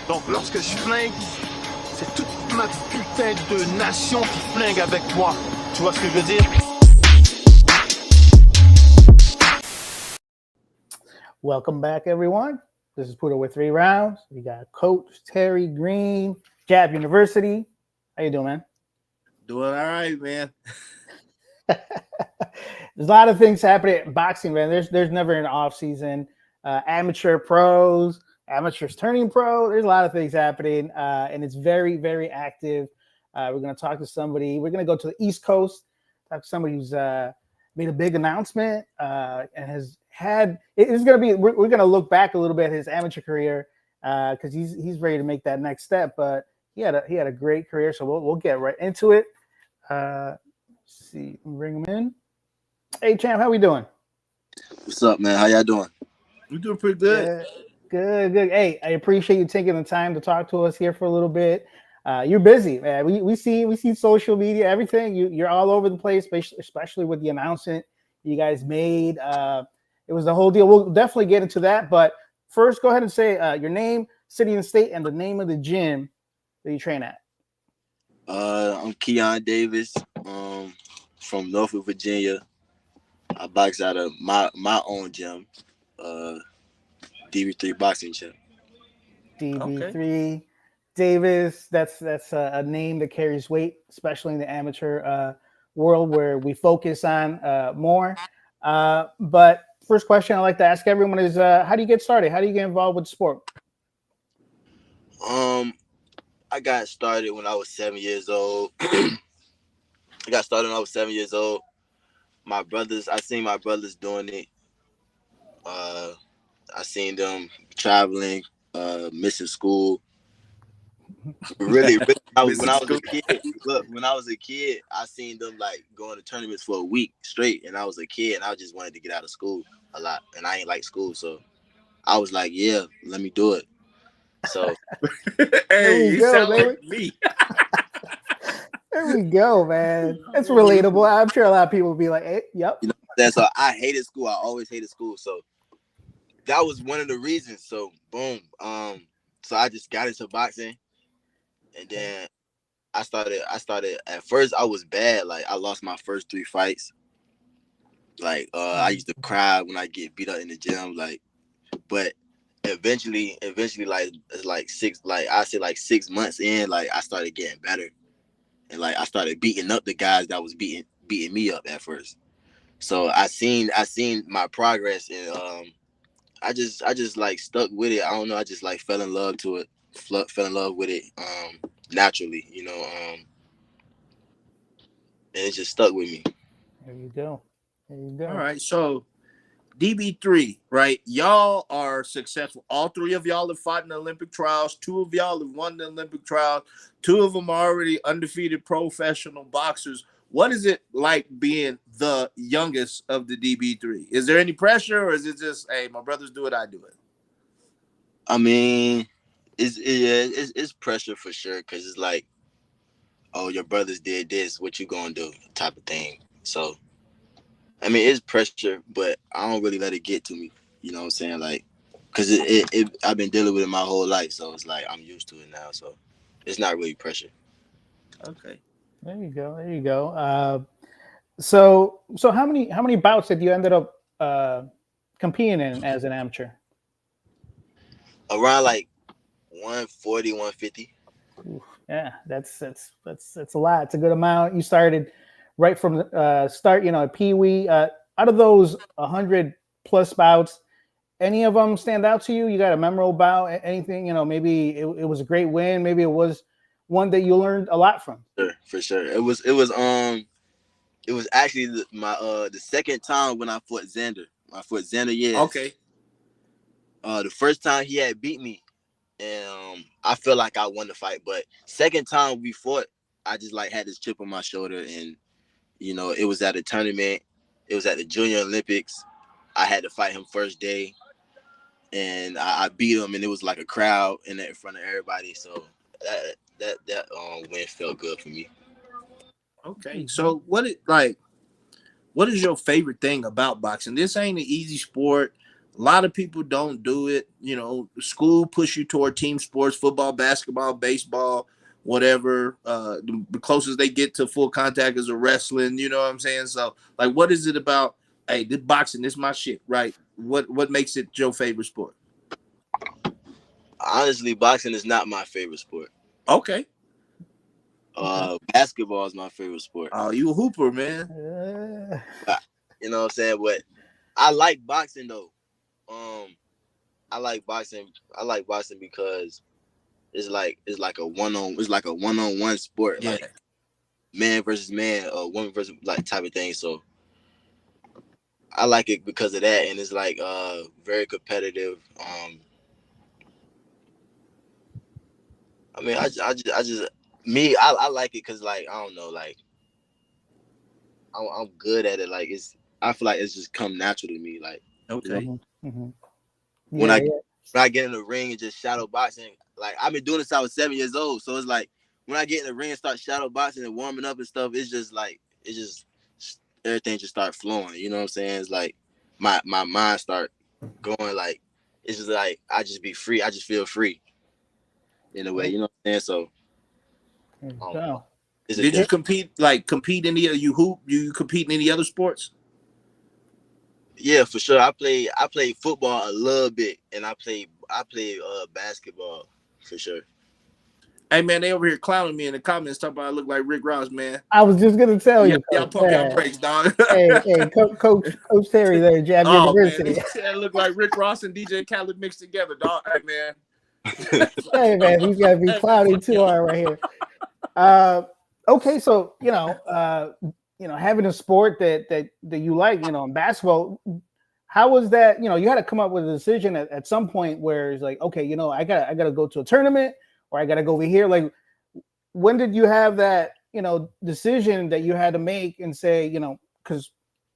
Donc lorsque je flingue, c'est toute ma putain de nation qui flingue avec moi. Tu vois ce que je veux dire? Welcome back, everyone. This is Puto with 3 rounds. We got Coach Terry Green, Jab University. How you doing, man? Doing all right, man. There's a lot of things happening in boxing, man. There's never an off season. Amateur pros, amateurs turning pro. There's a lot of things happening, and it's very, very active. We're going to talk to somebody. We're going to go to the East Coast, talk to somebody who's made a big announcement and has had. It's going to be. We're going to look back a little bit at his amateur career because he's ready to make that next step. But he had a great career, so we'll get right into it. Let's see, bring him in. Hey, champ, how we doing? What's up, man? How y'all doing? We're doing pretty good. Good. Hey, I appreciate you taking the time to talk to us here for a little bit. You're busy, man. We see social media, everything. You're all over the place, especially with the announcement you guys made. It was the whole deal. We'll definitely get into that. But first, go ahead and say your name, city and state, and the name of the gym that you train at. I'm Keon Davis, from Norfolk, Virginia. I box out of my own gym, DB3 Boxing Gym. DB3 okay. Davis. That's a name that carries weight, especially in the amateur world where we focus on more. But first question I like to ask everyone is, how do you get started? How do you get involved with sport? I got started when I was 7 years old. I seen my brothers doing it. I seen them traveling, missing school. Really, when I was a kid, I seen them like going to tournaments for a week straight, and I was a kid, and I just wanted to get out of school a lot, and I ain't like school, so I was like, yeah, let me do it. So, hey, you sound like me. There we go, man. It's relatable. I'm sure a lot of people will be like, hey, yep. You know, that's all. I hated school. I always hated school, so that was one of the reasons. So, boom. So I just got into boxing. And then I started at first I was bad. Like I lost my first 3 fights. Like I used to cry when I get beat up in the gym. Like, but eventually like 6 months in, like I started getting better. And like I started beating up the guys that was beating me up at first. So I seen my progress, and I just like stuck with it. I don't know, I just like fell in love with it naturally, and it just stuck with me. There you go. All right, so DB3, right? Y'all are successful. All 3 of y'all have fought in the Olympic trials. 2 of y'all have won the Olympic trials. 2 of them are already undefeated professional boxers. What is it like being the youngest of the DB3? Is there any pressure, or is it just, hey, my brothers do it, I do it? I mean, it's pressure for sure, because it's like, oh, your brothers did this, what you gonna do, type of thing. So, I mean, it's pressure, but I don't really let it get to me. You know what I'm saying? Like, because I've been dealing with it my whole life, so it's like I'm used to it now. So, it's not really pressure. Okay. There you go. So how many bouts did you ended up competing in as an amateur? Around like 140, 150. Oof, yeah, that's a lot. It's a good amount. You started right from the start, at Pee Wee. Out of those 100 plus bouts, any of them stand out to you? You got a memorable bout? Anything? Maybe it was a great win. Maybe it was one that you learned a lot from. For sure. It was actually the second time when I fought Xander. Yes. Okay. The first time he had beat me, and I feel like I won the fight. But second time we fought, I just like had this chip on my shoulder, and it was at a tournament. It was at the Junior Olympics. I had to fight him first day, and I beat him, and it was like a crowd in front of everybody. So that win felt good for me. Okay, so what is your favorite thing about boxing? This ain't an easy sport. A lot of people don't do it. You know, school push you toward team sports, football, basketball, baseball, whatever. The closest they get to full contact is a wrestling. You know what I'm saying? So, like, what is it about? Hey, this boxing, this my shit, right? What makes it your favorite sport? Honestly, boxing is not my favorite sport. Okay. Basketball is my favorite sport. Oh, you a hooper, man. You know what I'm saying? But I like boxing though. I like boxing. I like boxing because it's like a one-on-one sport, Yeah. like man versus man, or woman versus like type of thing. So I like it because of that, and it's like very competitive. I mean, I just me, I like it because like I don't know, like I'm good at it. Like I feel like it's just come natural to me. Like Okay. you know, Yeah, when I get in the ring and just shadow boxing, like I've been doing this since I was 7 years old. So it's like when I get in the ring and start shadow boxing and warming up and stuff, it's just like everything just start flowing. You know what I'm saying? It's like my mind start going like it's just like I just be free. I just feel free in a way. You know what I'm saying? So did you compete in any of you compete in any other sports? Yeah, for sure. I played football a little bit, and I played basketball for sure. Hey man, they over here clowning me in the comments talking about I look like Rick Ross, man. I was just gonna tell you. Y'all pump your brakes, dog. hey, Coach Terry there, Jab University. Man, look like Rick Ross and DJ Khaled mixed together, dog. Hey man. Hey man, these guys be clowning too hard right here. Okay, so having a sport that you like, in basketball, how was that? You had to come up with a decision at some point where it's like, okay, I gotta go to a tournament, or I gotta go over here. Like, when did you have that, decision that you had to make and say, because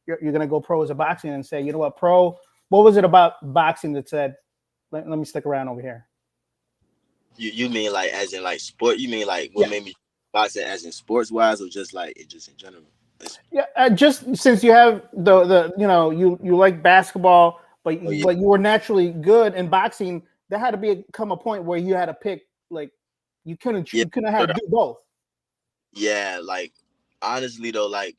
you're gonna go pro as a boxing, and say, you know what, pro, what was it about boxing that said, let me stick around over here? You mean like as in like sport? You mean like what made me boxing as in sports wise, or just like it just in general? Yeah, just since you have the you like basketball, but but you were naturally good in boxing, there had to come a point where you had to pick, like you couldn't have to do both. Yeah, like honestly though, like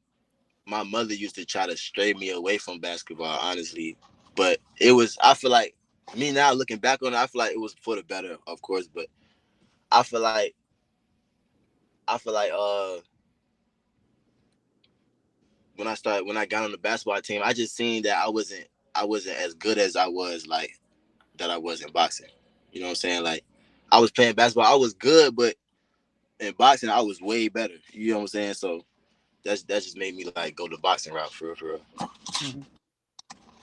my mother used to try to stray me away from basketball, honestly, but I feel like me now looking back on it, I feel like it was for the better, of course, but I feel like when I got on the basketball team, I just seen that I wasn't as good as I was in boxing. You know what I'm saying? Like I was playing basketball, I was good, but in boxing I was way better. You know what I'm saying? So that just made me like go the boxing route for real. Mm-hmm.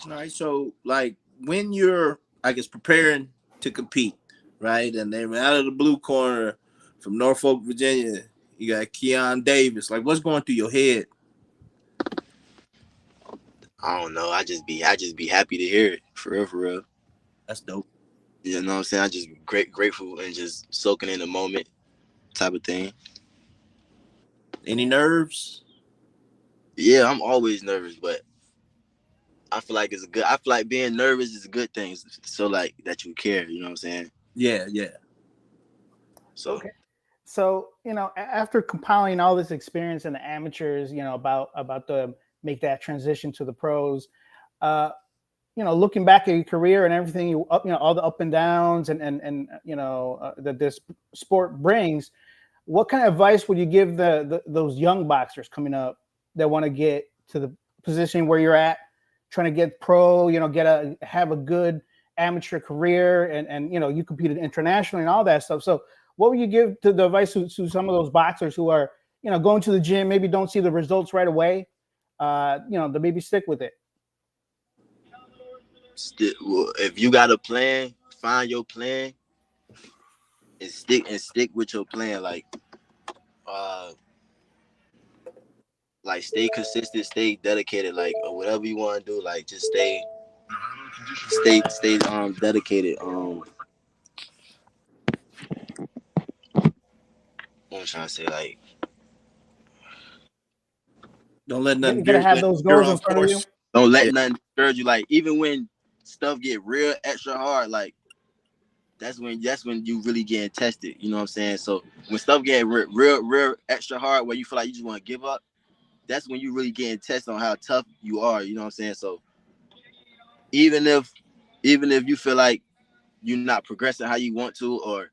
All right, so like when you're, I guess, preparing to compete, right? And they're out of the blue corner from Norfolk, Virginia, you got Keon Davis. Like, what's going through your head? I don't know. I just be happy to hear it for real. That's dope. You know what I'm saying? I just grateful and just soaking in the moment type of thing. Any nerves? Yeah, I'm always nervous, but I feel like I feel like being nervous is a good thing. So like that you care, you know what I'm saying? Yeah. So okay. So, after compiling all this experience in the amateurs, about the make that transition to the pros, looking back at your career and everything all the up and downs and that this sport brings, what kind of advice would you give those young boxers coming up that want to get to the position where you're at, trying to get pro, have a good amateur career, and you competed internationally and all that stuff. So what would you give to the advice to some of those boxers who are, going to the gym, maybe don't see the results right away, to maybe stick with it? If you got a plan, find your plan and stick with your plan. Like stay consistent, stay dedicated, like or whatever you want to do, like just stay dedicated. What I'm trying to say, like don't let nothing you gotta have those goals in front of you. Don't let nothing discourage you. Like even when stuff get real extra hard, like that's when you really getting tested. You know what I'm saying? So when stuff get real extra hard, where you feel like you just want to give up, that's when you really getting tested on how tough you are. You know what I'm saying? So even if you feel like you're not progressing how you want to, or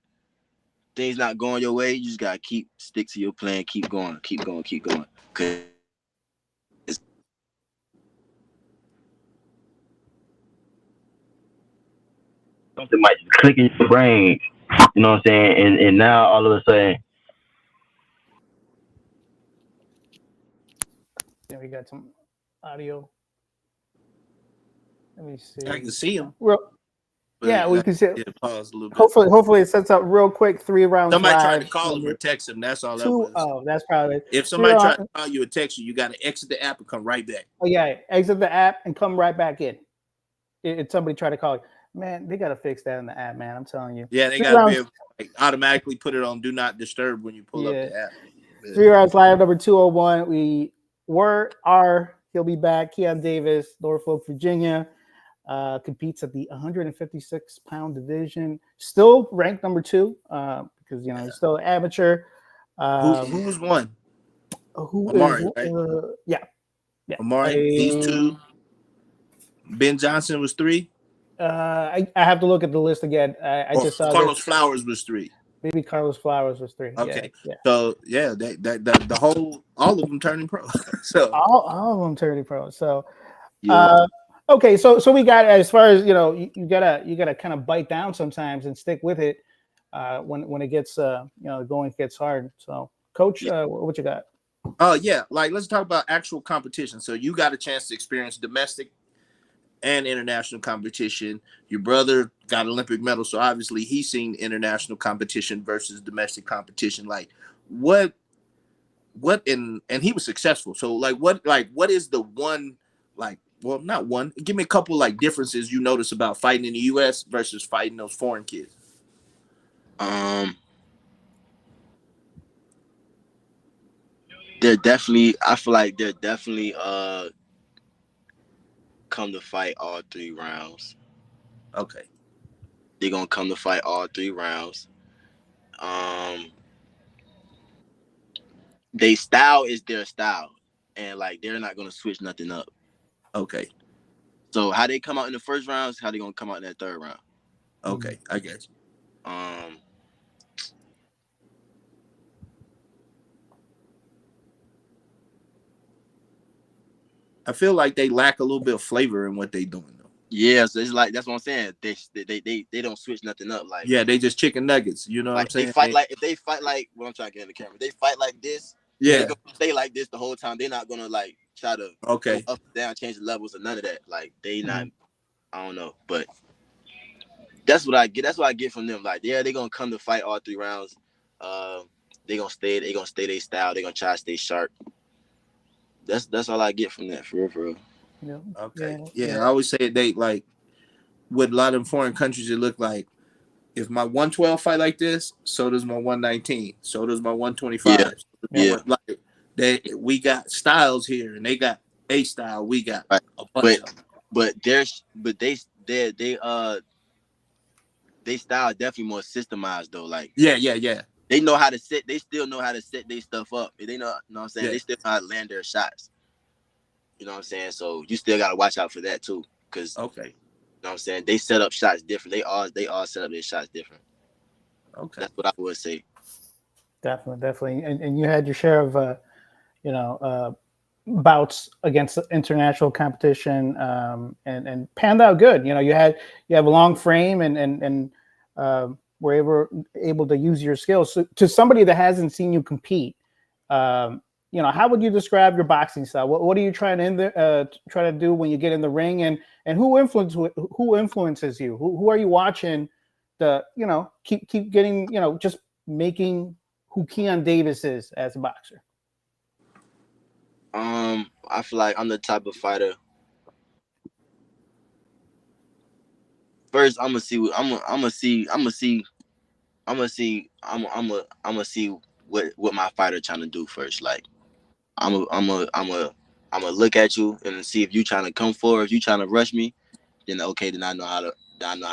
things not going your way, you just gotta stick to your plan, keep going. Cause something might just click in your brain. You know what I'm saying? And now all of a sudden, Yeah, we got some audio. Let me see. I can see him. Yeah, we can see. Yeah, pause a little bit. Hopefully it sets up real quick. 3 rounds. Somebody tried live. to call him or text him. That's all that Two. was. Oh, that's probably it. If somebody tried to call you or text you, you got to exit the app and come right back. Oh yeah, exit the app and come right back in. If somebody tried to call you, man, they got to fix that in the app, man. I'm telling you. Yeah, they got to be able to automatically put it on Do Not Disturb when you pull up the app. Yeah. 3 rounds live number 201. He'll be back. Keon Davis, Norfolk, Virginia. Competes at the 156-pound division. Still ranked number 2 because he's still an amateur. Who was one? Amari, right? Yeah. Amari, he's 2. Ben Johnson was 3. I have to look at the list again. I just saw Carlos Flowers was 3. Maybe Carlos Flowers was 3. Okay. Yeah. So the whole, all of them turning pro. So all of them turning pro. So okay, so we got, as far as you gotta kind of bite down sometimes and stick with it when it gets going gets hard. So Coach, what you got? Oh yeah, like let's talk about actual competition. So you got a chance to experience domestic and international competition. Your brother got Olympic medal, so obviously he's seen international competition versus domestic competition. Like what and he was successful. So what is the one, like, well, not one, give me a couple like differences you notice about fighting in the US versus fighting those foreign kids? I feel like they're definitely come to fight all 3 rounds. Okay. They're gonna come to fight all 3 rounds. They style is their style, and like they're not gonna switch nothing up. Okay. So how they come out in the first round is how they gonna come out in that 3rd round. Okay, I get you. I feel like they lack a little bit of flavor in what they doing though. Yeah, so it's like that's what I'm saying. They don't switch nothing up. Like they just chicken nuggets. You know like what I'm saying? If they fight like what I'm trying to get in the camera. They fight like this. Yeah. They gonna stay like this the whole time. They're not gonna like try to go up and down, change the levels or none of that. Like they not. I don't know, but that's what I get. That's what I get from them. Like they're gonna come to fight all 3 rounds. They gonna stay their style. They gonna try to stay sharp. That's all I get from that, for real. Yeah. Okay. Yeah, I always say they like with a lot of foreign countries. It look like if my 112 fight like this, so does my 119, so does my 125. Yeah. Like we got styles here, and they got a style. We got a bunch of them. But they style definitely more systemized though. Like yeah. They know how to set. They still know how to set their stuff up. They know what I'm saying. They still know how to land their shots. You know what I'm saying. So you still gotta watch out for that too, because you know what I'm saying. They set up shots different. They all set up their shots different. Okay, that's what I would say. Definitely, and you had your share of bouts against international competition, and panned out good. You have a long frame and were able to use your skills. So to somebody that hasn't seen you compete, how would you describe your boxing style? What are you trying to do when you get in the ring, and who influences you? Who are you watching to keep getting just making who Keon Davis is as a boxer? I feel like I'm the type of fighter. First, I'm gonna see what my fighter trying to do first. Like, I'm gonna look at you and see if you trying to come forward, if you trying to rush me, then okay, then I know how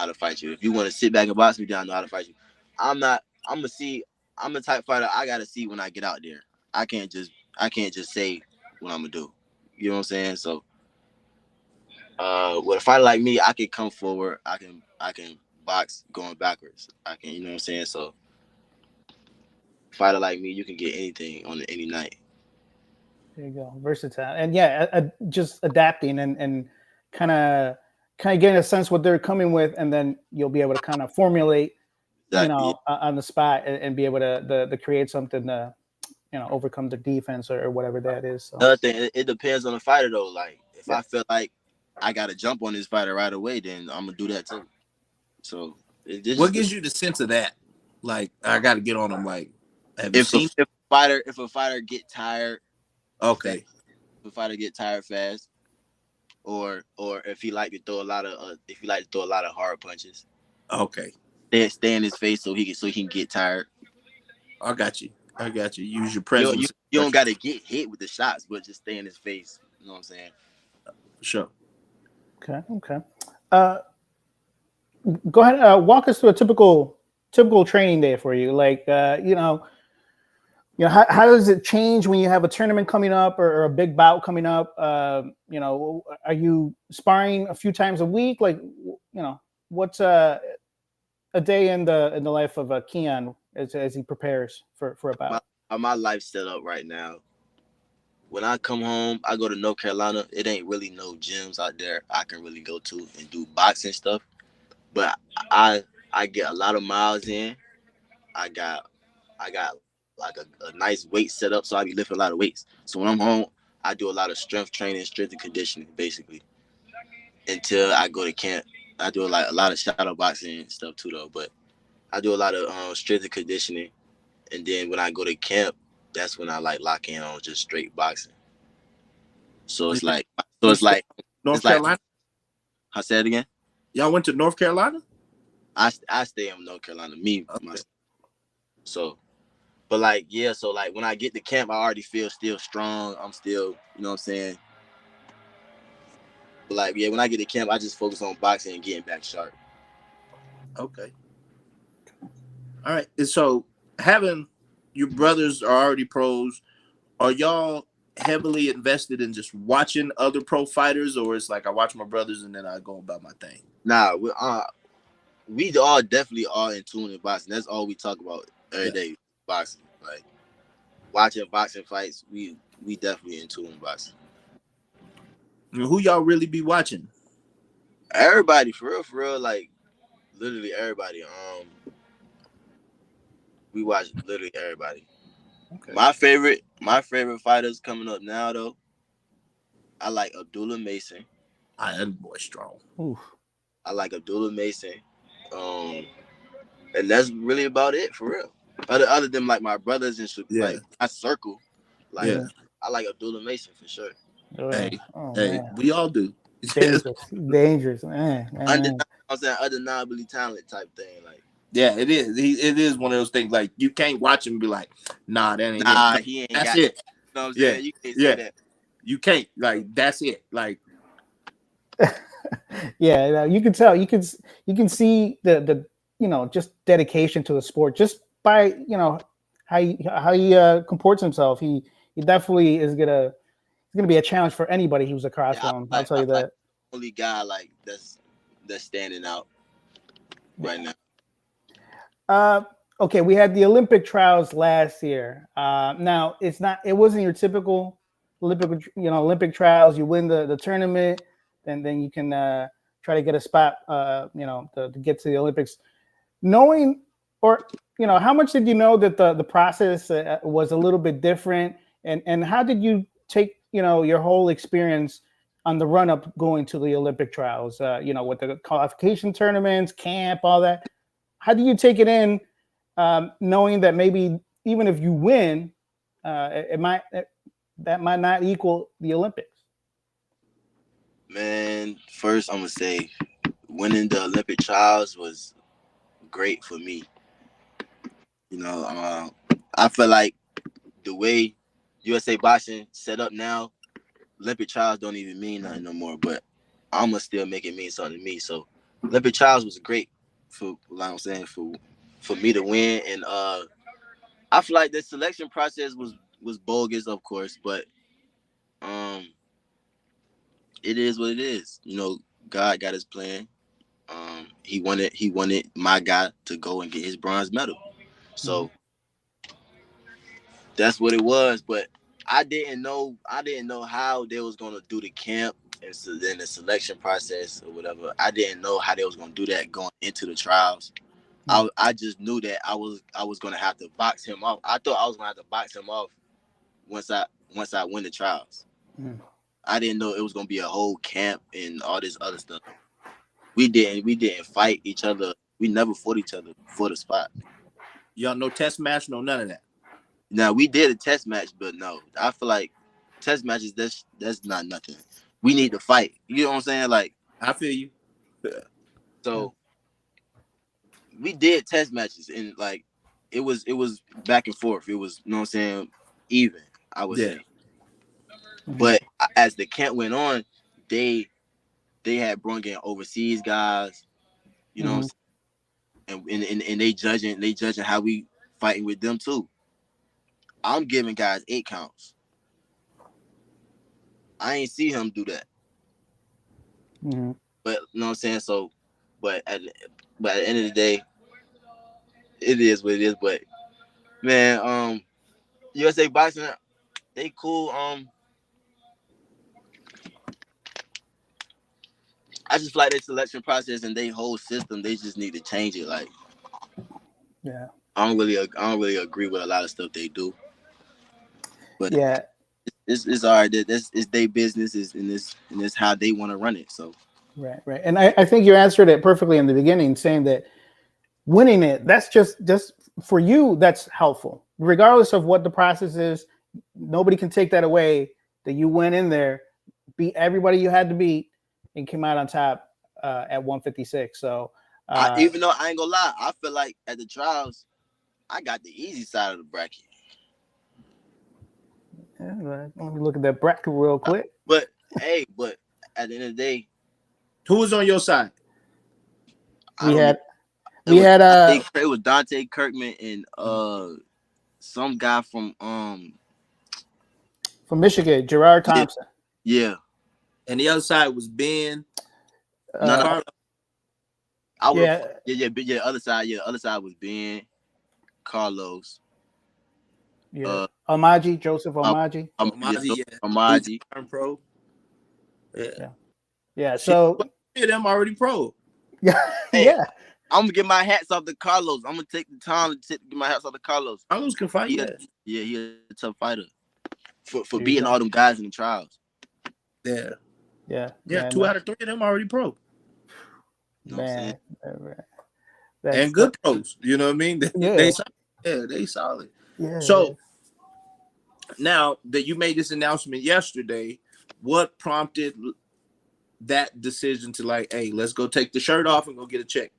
to fight you. If you want to sit back and box me, then I know how to fight you. I'm the type fighter. I gotta see when I get out there. I can't just say what I'm gonna do. You know what I'm saying? So, with a fighter like me, I can come forward. I can box going backwards. I can, you know what I'm saying? So, fighter like me, you can get anything on any night. There you go, versatile, and yeah, just adapting and kind of getting a sense what they're coming with, and then you'll be able to kind of formulate, Exactly. on the spot, and be able to create something to, overcome the defense or whatever that is. So. Another thing, it depends on the fighter though. Like if I feel like I gotta jump on this fighter right away, then I'm gonna do that too. So what gives you the sense of that? Like I got to get on him. Like have you seen if a fighter get tired, okay, if a fighter get tired fast, or if he like to throw a lot of hard punches, okay, stay in his face so he can get tired. I got you. Use your You presence. you don't gotta get hit with the shots, but just stay in his face. You know what I'm saying? Sure. Okay. Go ahead. Walk us through a typical training day for you. Like, how does it change when you have a tournament coming up or a big bout coming up? Are you sparring a few times a week? Like, what's a day in the life of Keon as he prepares for a bout? My life set up right now. When I come home, I go to North Carolina. It ain't really no gyms out there I can really go to and do boxing stuff. But I get a lot of miles in. I got like a nice weight set up, so I be lifting a lot of weights. So when I'm home, I do a lot of strength training, strength and conditioning, basically, until I go to camp. I do a lot of shadow boxing and stuff too, though. But I do a lot of strength and conditioning, and then when I go to camp, that's when I like lock in on just straight boxing. So it's like, North Carolina. I said it again. Y'all went to North Carolina? I stay in North Carolina, myself. So, but like, yeah, so like when I get to camp, I already feel still strong. I'm still, you know what I'm saying? But like, yeah, when I get to camp, I just focus on boxing and getting back sharp. Okay. All right. And so having your brothers are already pros, are y'all heavily invested in just watching other pro fighters, or it's like I watch my brothers and then I go about my thing? Nah, we all definitely are in tune in boxing. That's all we talk about every day, boxing. Like watching boxing fights, we definitely in tune in boxing. And who y'all really be watching? Everybody, for real, like literally everybody. We watch literally everybody. Okay. My favorite fighters coming up now though. I like Abdullah Mason. That boy strong. Oof. I like Abdullah Mason. And that's really about it for real. Other than like my brothers and like my circle, like I like Abdullah Mason for sure. Hey, we all do. Dangerous, man. I'm saying undeniably talented type thing, like. Yeah, it is. It is one of those things. Like you can't watch him and be like, "Nah, that ain't it." He ain't. That's got it. You know what I'm saying? You can't say that. You can't. Like that's it. Like. Yeah, you can tell. You can see the just dedication to the sport just by how he comports himself. He definitely is gonna be a challenge for anybody who's across from him. I'll tell you that. Like the only guy like that's standing out right now. Okay, we had the Olympic trials last year. Now it wasn't your typical Olympic trials. You win the tournament, then you can try to get a spot to get to the Olympics. Knowing how much did you know that the process was a little bit different, and how did you take your whole experience on the run up going to the Olympic trials? With the qualification tournaments, camp, all that. How do you take it in, knowing that maybe even if you win, that might not equal the Olympics? Man, first I'm gonna say winning the Olympic trials was great for me. I feel like the way USA boxing set up now, Olympic trials don't even mean nothing no more. But I'ma still make it mean something to me. So Olympic trials was great for, like I'm saying, for me to win. And I feel like the selection process was bogus, of course, but um it is what it is. You know, God got his plan. He wanted my guy to go and get his bronze medal. So that's what it was. But I didn't know how they was gonna do the camp and so then the selection process or whatever. I didn't know how they was gonna do that going into the trials. I just knew that I was gonna have to box him off. I thought I was gonna have to box him off once I win the trials. I didn't know it was gonna be a whole camp and all this other stuff. We didn't fight each other. We never fought each other for the spot. Y'all no test match, no none of that. Now we did a test match, but no, I feel like test matches that's not nothing. We need to fight. You know what I'm saying? Like, I feel you. so we did test matches and like it was back and forth. It was, you know what I'm saying, even, I would say. But as the camp went on, they had brought in overseas guys, you know what I'm saying? And they judging how we fighting with them too. I'm giving guys 8 counts. I ain't see him do that. But you know what I'm saying? So but at the end of the day, it is what it is. But man, USA Boxing, they cool. I just feel like their selection process and their whole system, they just need to change it. Like, I don't really agree with a lot of stuff they do. But it's all right. It's their business, and it's how they want to run it. So right. And I think you answered it perfectly in the beginning, saying that winning it, that's just for you, that's helpful. Regardless of what the process is, nobody can take that away, that you went in there, beat everybody you had to beat, and came out on top at 156. So even though I ain't gonna lie, I feel like at the trials, I got the easy side of the bracket. Let me look at that bracket real quick. But hey, at the end of the day, who was on your side? It was Dante Kirkman and some guy from Michigan, Gerard Thompson. Yeah. And the other side was Ben. The other side was Ben, Carlos. Yeah. Joseph Omaji. Omaji. Pro. Yeah. So them already pro. Yeah. I'm gonna get my hats off to Carlos. I'm gonna take the time to get my hats off to Carlos. Carlos can fight. He's a tough fighter for beating all them guys in the trials. Yeah. 2 out of 3 of them already pro. Man. And good pros. You know what I mean? They solid. Yeah. So now that you made this announcement yesterday, what prompted that decision to like, hey, let's go take the shirt off and go get a check?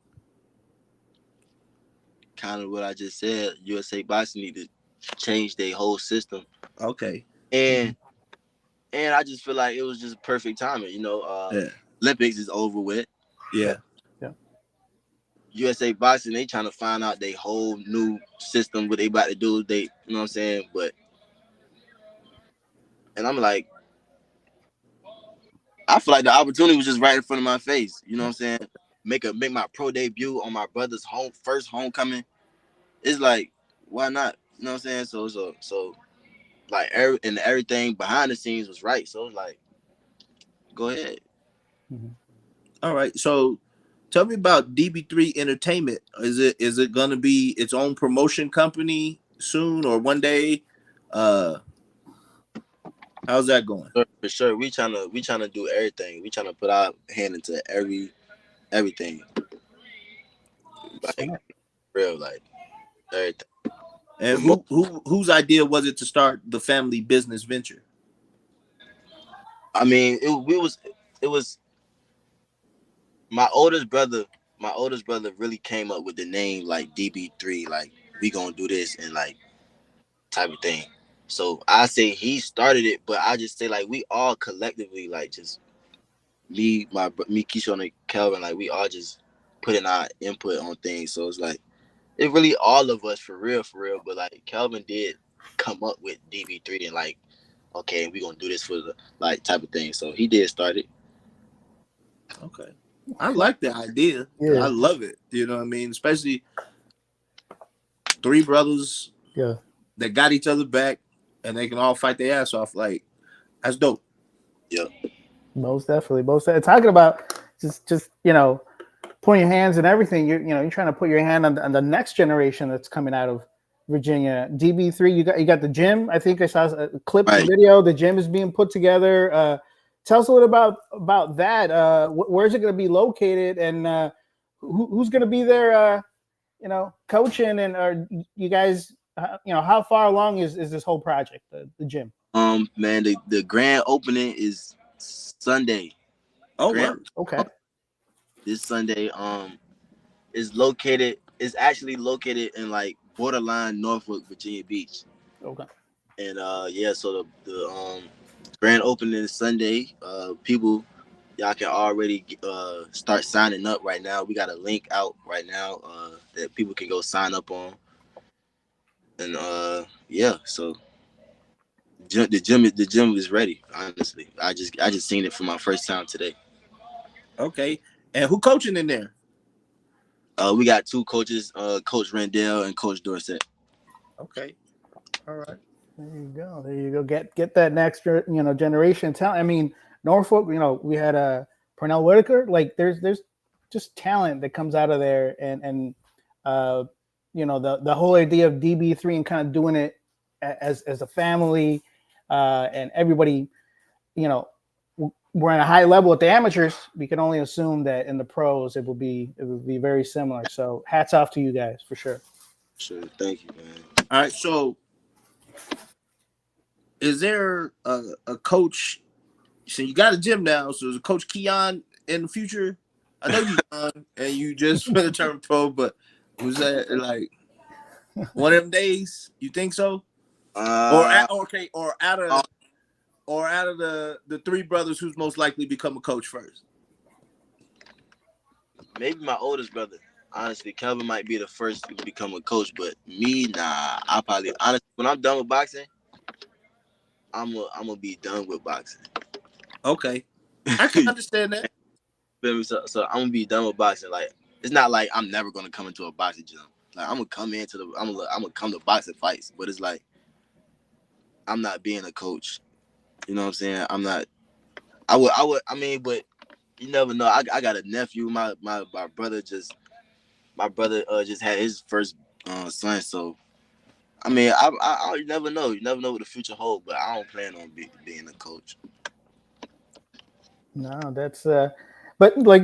Kind of what I just said. USA Boxing need to change their whole system. Okay. And I just feel like it was just perfect timing. You know, Olympics is over with. Yeah. USA Boxing, they trying to find out their whole new system, what they about to do. They, you know what I'm saying? And I'm like, I feel like the opportunity was just right in front of my face. You know what I'm saying? Make my pro debut on my brother's first homecoming. It's like, why not? You know what I'm saying? So like everything behind the scenes was right. So it's like, go ahead. All right. So tell me about DB3 Entertainment. Is it gonna be its own promotion company soon or one day? How's that going? For sure. We trying to do everything. We trying to put our hand into everything. Like real, like everything. And whose idea was it to start the family business venture? I mean, it was my oldest brother really came up with the name like DB3, like we gonna do this and like type of thing. So I say he started it, but I just say like we all collectively like just Keisha, and Kelvin, like we all just putting our input on things. So it's like it really all of us for real. But like Kelvin did come up with DB3 and like, okay, we gonna do this for the like type of thing. So he did start it. Okay. I like the idea. Yeah. I love it. You know what I mean? Especially 3 brothers that got each other back and they can all fight their ass off. Like, that's dope. Yeah. Most definitely. Talking about just putting your hands and everything. You're trying to put your hand on the next generation that's coming out of Virginia. DB3, you got the gym. I think I saw a clip Right. video. The gym is being put together. Tell us a little about that. Where's it going to be located, and who's going to be there? Coaching, and are you guys? How far along is this whole project, the gym? Man, the grand opening is Sunday. Oh, wow. Okay. This Sunday. It's actually located in like borderline Norfolk, Virginia Beach. Okay. And so the grand opening is Sunday. People, y'all can already start signing up right now. We got a link out right now that people can go sign up on. And so the gym is ready. Honestly, I just seen it for my first time today. Okay, and who coaching in there? We got 2 coaches, Coach Rendell and Coach Dorsett. Okay, all right. There you go. Get that next generation talent. I mean, Norfolk. We had Pernell Whitaker. Like there's just talent that comes out of there, and the whole idea of DB3 and kind of doing it as a family, and everybody, we're at a high level at the amateurs. We can only assume that in the pros it will be very similar. So hats off to you guys for sure. Sure, thank you, man. All right, so is there a coach? So you got a gym now. So is a Coach Keon in the future? I know you young and you just for the term pro, but was that like one of them days? You think so? Or out of the 3 brothers, who's most likely become a coach first? Maybe my oldest brother. Honestly, Kelvin might be the first to become a coach, but me, nah. I probably honestly, when I'm done with boxing, I'm gonna be done with boxing. Okay, I can understand that. So I'm gonna be done with boxing. Like it's not like I'm never gonna come into a boxing gym. Like I'm gonna come to boxing fights, but it's like I'm not being a coach. You know what I'm saying? I'm not. I mean, but you never know. I got a nephew. My brother just had his first son. So I mean, I never know. You never know what the future holds. But I don't plan on being a coach. No, that's but like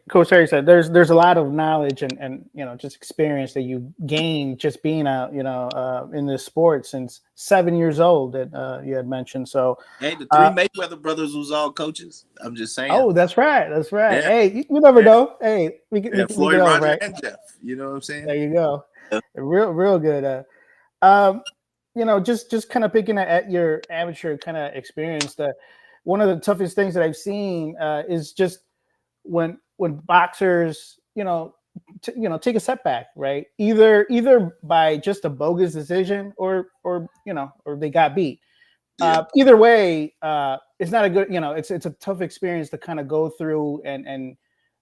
Coach Harry said, there's a lot of knowledge and just experience that you gain just being out in this sport since 7 years old that you had mentioned. So hey, the 3 Mayweather brothers was all coaches. I'm just saying. Oh, that's right. Yeah. Hey, you never know. Hey, we Floyd, know, Roger, right? and Jeff. You know what I'm saying? There you go. Yeah. Real good. Just kind of picking at your amateur kind of experience. One of the toughest things that I've seen is just when boxers, take a setback, right? Either by just a bogus decision or they got beat. Yeah. Either way, it's not a good, it's a tough experience to kind of go through and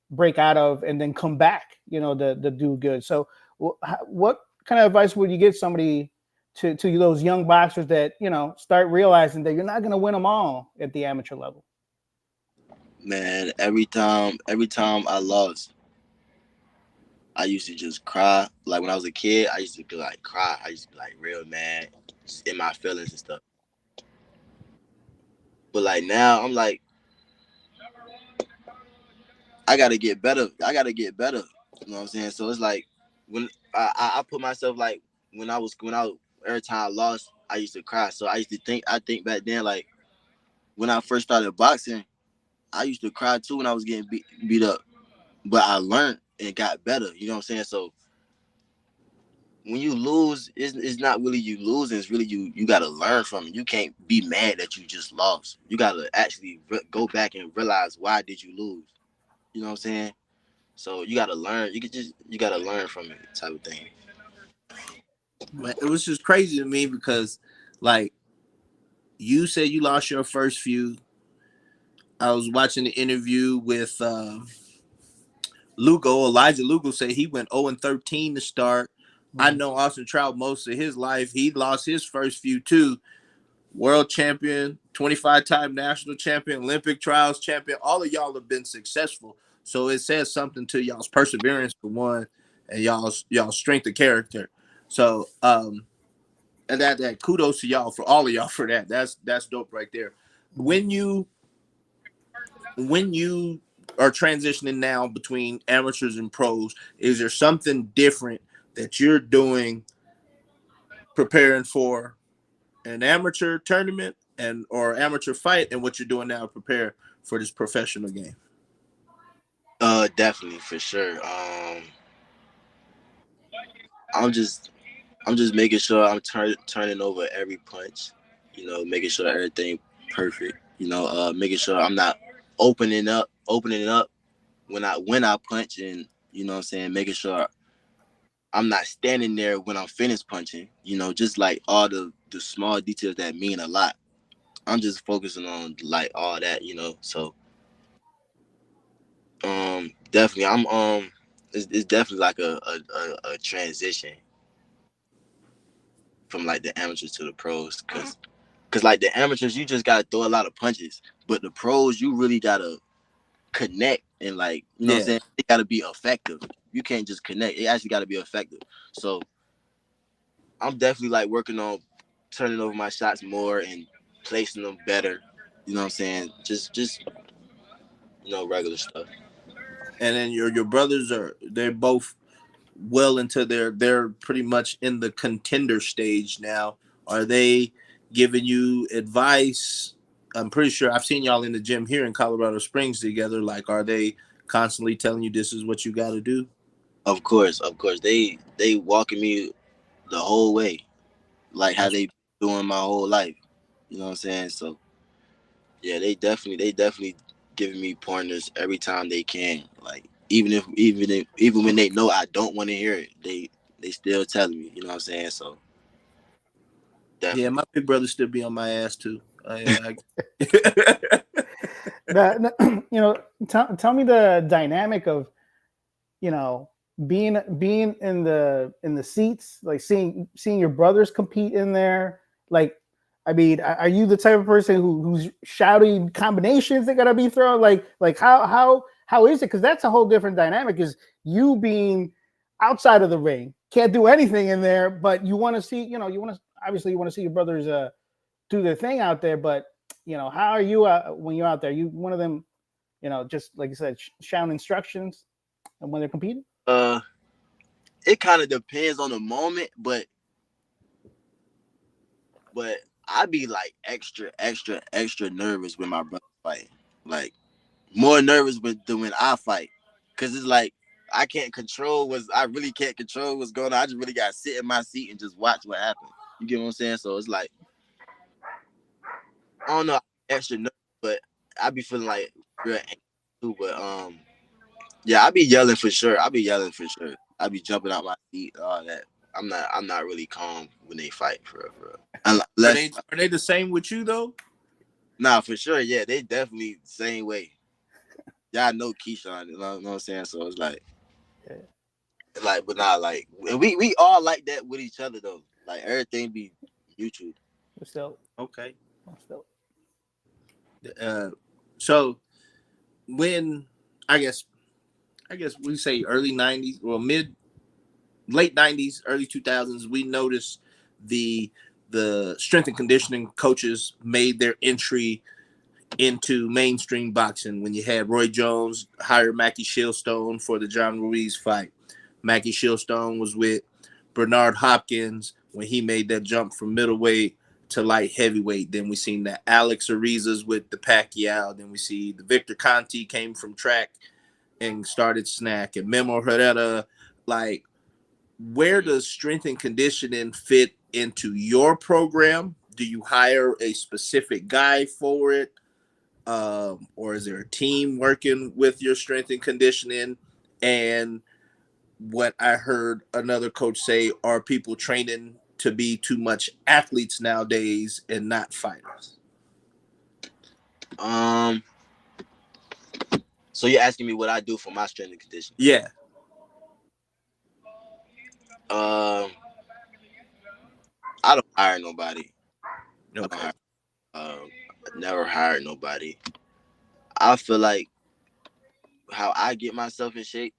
break out of and then come back, to do good. So what kind of advice would you give somebody to those young boxers that, start realizing that you're not going to win them all at the amateur level? Man, every time I lost, I used to just cry. Like when I was a kid, I used to be like cry. I used to be like real mad, just in my feelings and stuff. But like now, I'm like, I gotta get better. You know what I'm saying? So it's like when I put myself like when I every time I lost, I used to cry. So I think back then, like when I first started boxing, I used to cry too when I was getting beat up. But I learned and got better. You know what I'm saying? So when you lose, it's not really you losing. It's really you got to learn from it. You can't be mad that you just lost. You got to actually go back and realize why did you lose. You know what I'm saying? So you got to learn. You got to learn from it, type of thing. Man, it was just crazy to me because, like, you said you lost your first few. I was watching the interview with Lugo. Elijah Lugo said he went 0-13 to start. I know Austin Trout most of his life. He lost his first few too. World champion, 25-time national champion, Olympic trials champion. All of y'all have been successful. So it says something to y'all's perseverance for one, and y'all's strength of character. So and that kudos to y'all for all of y'all for that. That's dope right there. When you are transitioning now between amateurs and pros, is there something different that you're doing preparing for an amateur tournament or amateur fight, and what you're doing now to prepare for this professional game? Definitely for sure. I'm just making sure I'm turning over every punch. You know, making sure everything perfect. You know, making sure I'm not opening up when I punch, and you know what I'm saying, making sure I'm not standing there when I'm finished punching. You know, just like all the small details that mean a lot. I'm just focusing on like all that. You know, so definitely it's definitely like a transition from like the amateurs to the pros, because like the amateurs you just gotta throw a lot of punches, but the pros you really gotta connect, and like you know what I'm saying, it gotta be effective. You can't just connect, it actually gotta be effective. So I'm definitely like working on turning over my shots more and placing them better. You know what I'm saying? Just regular stuff. And then your brothers they're both well into they're pretty much in the contender stage now. Are they giving you advice? I'm pretty sure I've seen y'all in the gym here in Colorado Springs together. Like, are they constantly telling you this is what you got to do? Of course. They walking me the whole way, like how they doing my whole life. You know what I'm saying? So yeah, they definitely giving me pointers every time they can. Like even when they know I don't want to hear it, they still telling me. You know what I'm saying? So Yeah, definitely. my big brother still be on my ass too. You know, tell me the dynamic of, you know, being in the seats, like seeing your brothers compete in there. Like, I mean, are you the type of person who's shouting combinations that gotta be thrown? Like how is it? Because that's a whole different dynamic. Is you being outside of the ring, can't do anything in there, but you want to see, you know, you want to see your brothers do their thing out there. But you know, how are you when you're out there? You one of them, you know, just like you said, shouting instructions, and when they're competing. Uh, it kind of depends on the moment, but I be like extra nervous when my brother fight. Like more nervous than when I fight, cause it's like I really can't control what's going on. I just really gotta sit in my seat and just watch what happens. You get what I'm saying? So it's like I don't know, extra nervous, but I be feeling like real angry too. But yeah, I be yelling for sure. I be jumping out my seat, all that. I'm not really calm when they fight for real, for real. Unless Are they the same with you though? nah, for sure, yeah, they definitely the same way. Y'all know Keyshawn, you know what I'm saying? So it's like, but nah, like we all like that with each other though. Like everything be mutual. Still, Okay. still. Uh, so when I guess we say early '90s, well, late '90s, early 2000s, we noticed the strength and conditioning coaches made their entry into mainstream boxing when you had Roy Jones hire Mackie Shieldstone for the John Ruiz fight. Mackie Shieldstone was with Bernard Hopkins when he made that jump from middleweight to light heavyweight. Then we seen the Alex Arizas with the Pacquiao. Then we see the Victor Conti came from track and started snack, and Memo Herrera. Like, where does strength and conditioning fit into your program? Do you hire a specific guy for it? Or is there a team working with your strength and conditioning? And what I heard another coach say, are people training to be too much athletes nowadays and not fighters? So you're asking me what I do for my strength and conditioning? Yeah. I don't hire nobody. Okay. I never hired nobody. I feel like how I get myself in shape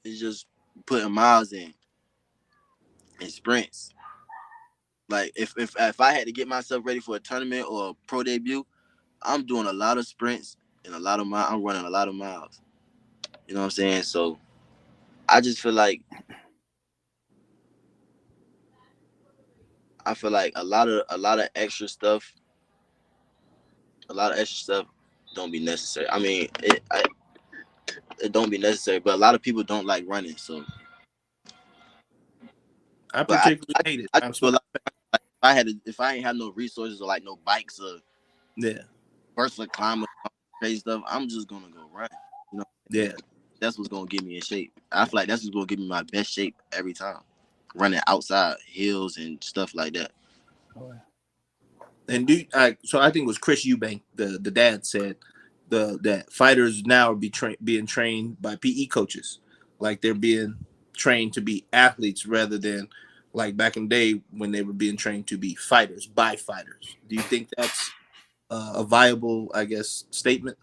is just putting miles in and sprints. Like if I had to get myself ready for a tournament or a pro debut, I'm doing a lot of sprints and a lot of miles. I'm running a lot of miles. You know what I'm saying? So I just feel like a lot of extra stuff, don't be necessary. I mean, it don't be necessary, but a lot of people don't like running. So, I but particularly hate it. I just feel like if I ain't have no resources or like no bikes or personal climber crazy stuff, I'm just gonna go run. You know? Yeah. That's what's gonna get me in shape. I feel like that's what's gonna give me my best shape every time. Running outside hills and stuff like that. And so I think it was Chris Eubank, the dad, said that fighters now are being trained by PE coaches, like they're being trained to be athletes rather than like back in the day when they were being trained to be fighters by fighters. Do you think that's a viable, I guess, statement?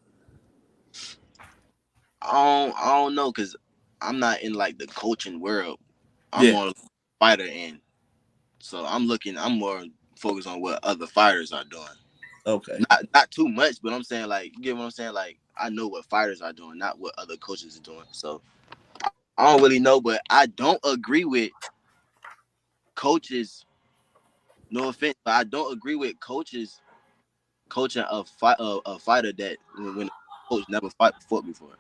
I don't know, because I'm not in like the coaching world. I'm more fighter end. So I'm more focused on what other fighters are doing. Okay. Not too much, but I'm saying, like, you get what I'm saying? Like, I know what fighters are doing, not what other coaches are doing. So I don't really know, but I don't agree with coaches. No offense, but I don't agree with coaches coaching a fighter that when a coach never fought before.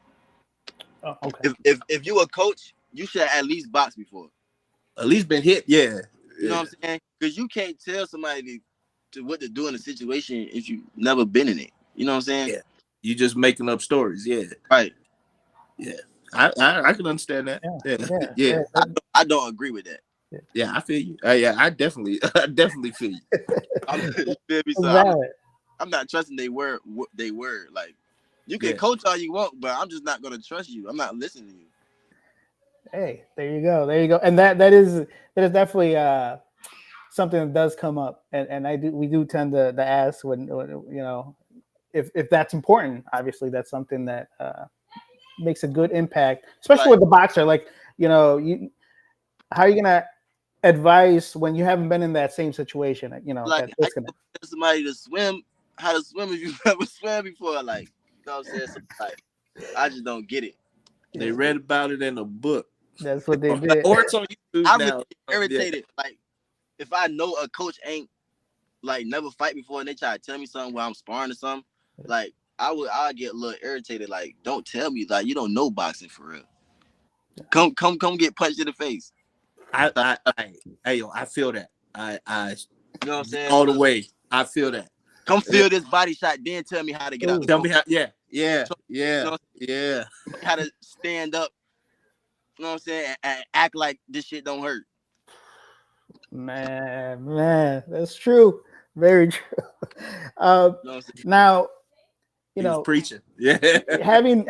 Oh, okay. If you a coach, you should at least box before. At least been hit, yeah. You know what I'm saying? Because you can't tell somebody to what to do in a situation if you never been in it. You know what I'm saying? Yeah. You just making up stories, yeah. Right. Yeah. I can understand that. Yeah. I don't agree with that. Yeah, I feel you. Yeah, I definitely feel you. You feel me? So I'm not trusting they word. Like, you can coach all you want, but I'm just not gonna trust you. I'm not listening to you. Hey, there you go. And that is definitely something that does come up, and we do tend to ask when you know if that's important. Obviously, that's something that makes a good impact, especially with the boxer. Like, you know, how are you gonna advise when you haven't been in that same situation? You know, like, that's I tell somebody to swim, how to swim if you've never swam before. Like, you know what I'm saying? So, like, I just don't get it. They read about it in a book. That's what they did. Or it's on YouTube I'm now. irritated. Like, if I know a coach ain't like never fight before and they try to tell me something while I'm sparring or something, like, I'll get a little irritated. Like, don't tell me, like, you don't know boxing for real. Come get punched in the face. I feel that. I you know what I'm saying? All the way. I feel that. Come feel this body shot, then tell me how to get out. Tell me how. Yeah. You know, how to stand up. You know what I'm saying? And act like this shit don't hurt. Man, that's true. Very true. Now, you know, preaching. Yeah. having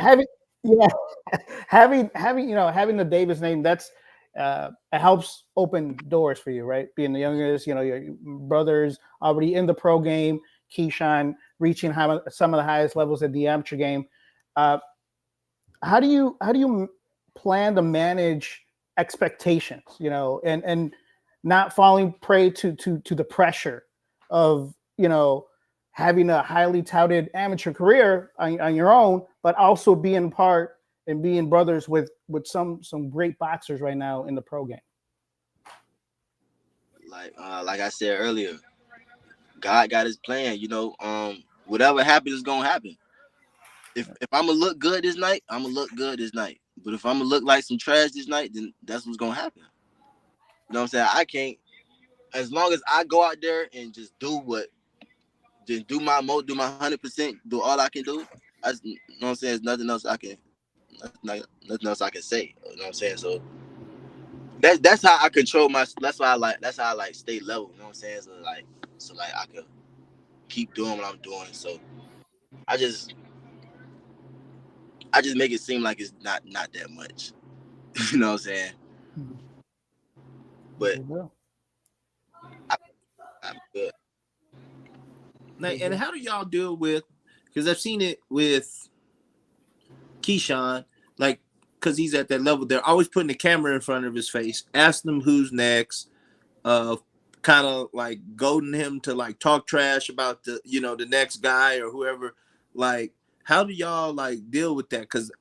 the Davis name, that's it helps open doors for you, right? Being the youngest, you know, your brothers already in the pro game, Keon reaching some of the highest levels at the amateur game. How do you plan to manage expectations, you know, and not falling prey to the pressure of, you know, having a highly touted amateur career on your own, but also being part and being brothers with some great boxers right now in the pro game? Like I said earlier, God got his plan. You know, whatever happens is gonna happen. If I'm gonna look good this night, I'm gonna look good this night. But if I'm gonna look like some trash this night, then that's what's gonna happen. You know what I'm saying? I can't. As long as I go out there and just do my 100%, do all I can do. You know what I'm saying? There's nothing else I can, nothing else I can say. You know what I'm saying? So that's how I control my. That's why I like. That's how I like stay level. You know what I'm saying? So I can keep doing what I'm doing. So I just I just make it seem like it's not that much. You know what I'm saying? There But you go. I, I'm good. Like, and how do y'all deal with? Because I've seen it with Keyshawn, like, because he's at that level. They're always putting the camera in front of his face, asking him who's next, uh, kind of like goading him to like talk trash about the next guy or whoever. Like, how do y'all like deal with that? Because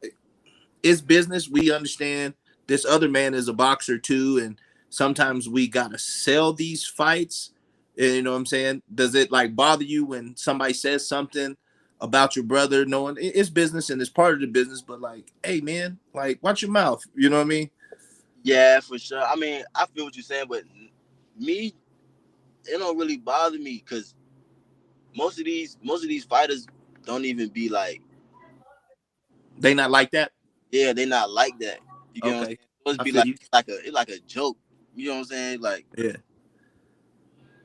it's business. We understand this other man is a boxer too, and sometimes we gotta sell these fights. You know what I'm saying? Does it like bother you when somebody says something about your brother, knowing it's business and it's part of the business, but like, hey man, like watch your mouth. You know what I mean? Yeah, for sure. I mean, I feel what you're saying, but me, it don't really bother me because most of these fighters don't even be like, They not like that. yeah, they not like that. You get what I'm saying? Okay, It's supposed to I be feel like you. it's like a joke. You know what I'm saying? Like Yeah,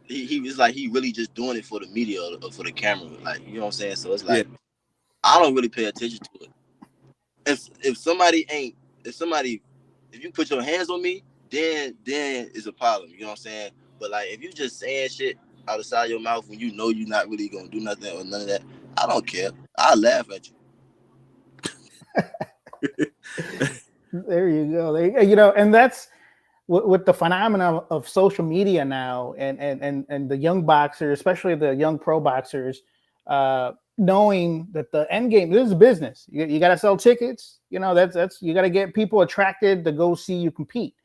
he was like he really just doing it for the media or for the camera. Like you know what I'm saying? So it's yeah, like I don't really pay attention to it. If somebody ain't if somebody if you put your hands on me, then it's a problem. You know what I'm saying? But like if you just saying shit out the side of your mouth when you know you're not really gonna do nothing or none of that, I don't care. I laugh at you. There you go. And that's with the phenomenon of social media now, and the young boxers, especially the young pro boxers, knowing that the end game, this is a business. You got to sell tickets. That's you got to get people attracted to go see you compete.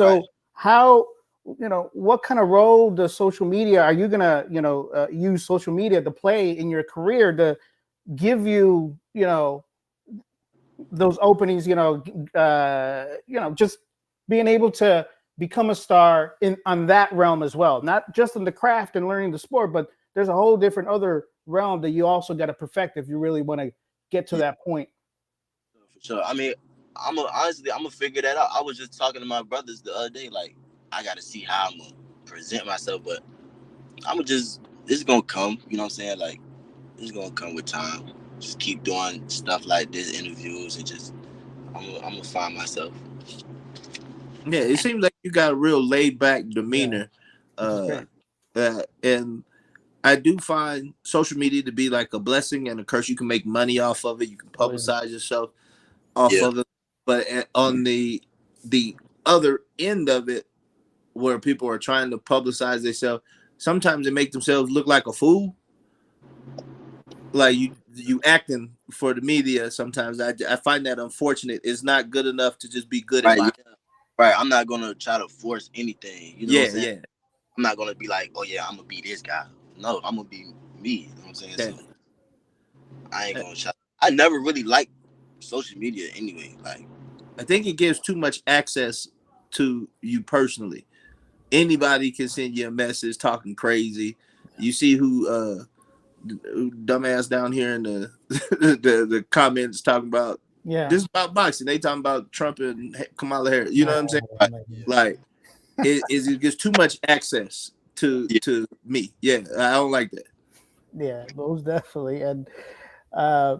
Right. So how what kind of role does social media are you gonna use social media to play in your career to give you those openings, just being able to become a star in on that realm as well, not just in the craft and learning the sport, but there's a whole different other realm that you also got to perfect if you really want to get to Yeah, that point. for sure. I mean, I'm gonna figure that out. I was just talking to my brothers the other day. Like, I got to see how I'm gonna present myself, but I'm gonna just it's gonna come. You know what I'm saying? Like, it's gonna come with time. Just keep doing stuff like this, interviews, and just I'm gonna find myself. yeah. It seems like you got a real laid back Yeah, demeanor, which is uh, great. and I do find social media to be like a blessing and a curse. You can make money off of it. You can Oh yeah. publicize yourself off Yeah. of it. But on the other end of it, where people are trying to publicize themselves, sometimes they make themselves look like a fool. Like you acting for the media. Sometimes I find that unfortunate. It's not good enough to just be good at Right. boxing. Yeah. Right. I'm not gonna try to force anything. You know what I'm Yeah, saying? yeah, I'm not gonna be like, oh yeah, I'm gonna be this guy. No, I'm gonna be me. You know what I'm saying? yeah. So I ain't gonna try. I never really liked social media anyway. Like, I think it gives too much access to you personally. Anybody can send you a message talking crazy. You see who dumbass down here in the the comments talking about Yeah. this is about boxing. They talking about Trump and Kamala Harris. You know what I'm saying? Oh, right. my Yeah. goodness. Like it gets too much access Yeah. to me. Yeah, I don't like that. Yeah, most definitely. And uh,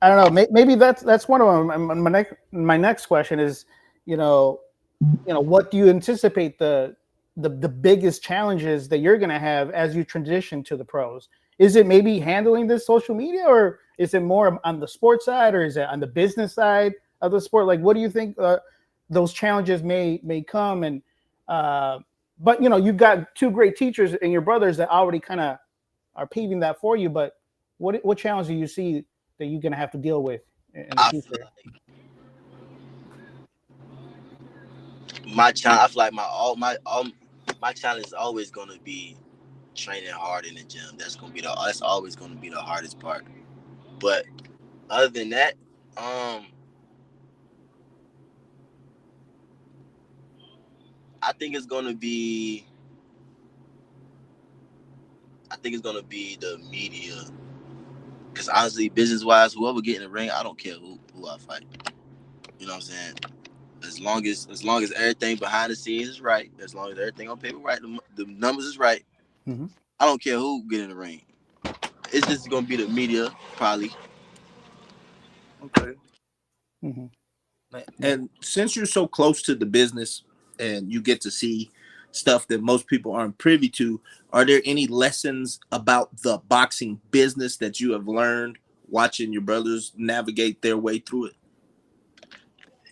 I don't know. Maybe that's one of them. My next question is, you know, what do you anticipate the biggest challenges that you're going to have as you transition to the pros? Is it maybe handling this social media, or is it more on the sports side, or is it on the business side of the sport? Like, what do you think those challenges may come? And but you've got two great teachers and your brothers that already kind of are paving that for you. But what challenge do you see that you're going to have to deal with in the I feel future? like my challenge. I feel like my challenge is always gonna be training hard in the gym. That's always gonna be the hardest part. But other than that, um, I think it's gonna be. I think it's gonna be the media. Because honestly, business wise, whoever get in the ring, I don't care who I fight. You know what I'm saying? As long as everything behind the scenes is right, as long as everything on paper right, the numbers is right. Mm-hmm. I don't care who get in the ring. It's just gonna be the media, probably. Okay. Mm-hmm. And since you're so close to the business and you get to see stuff that most people aren't privy to, are there any lessons about the boxing business that you have learned watching your brothers navigate their way through it?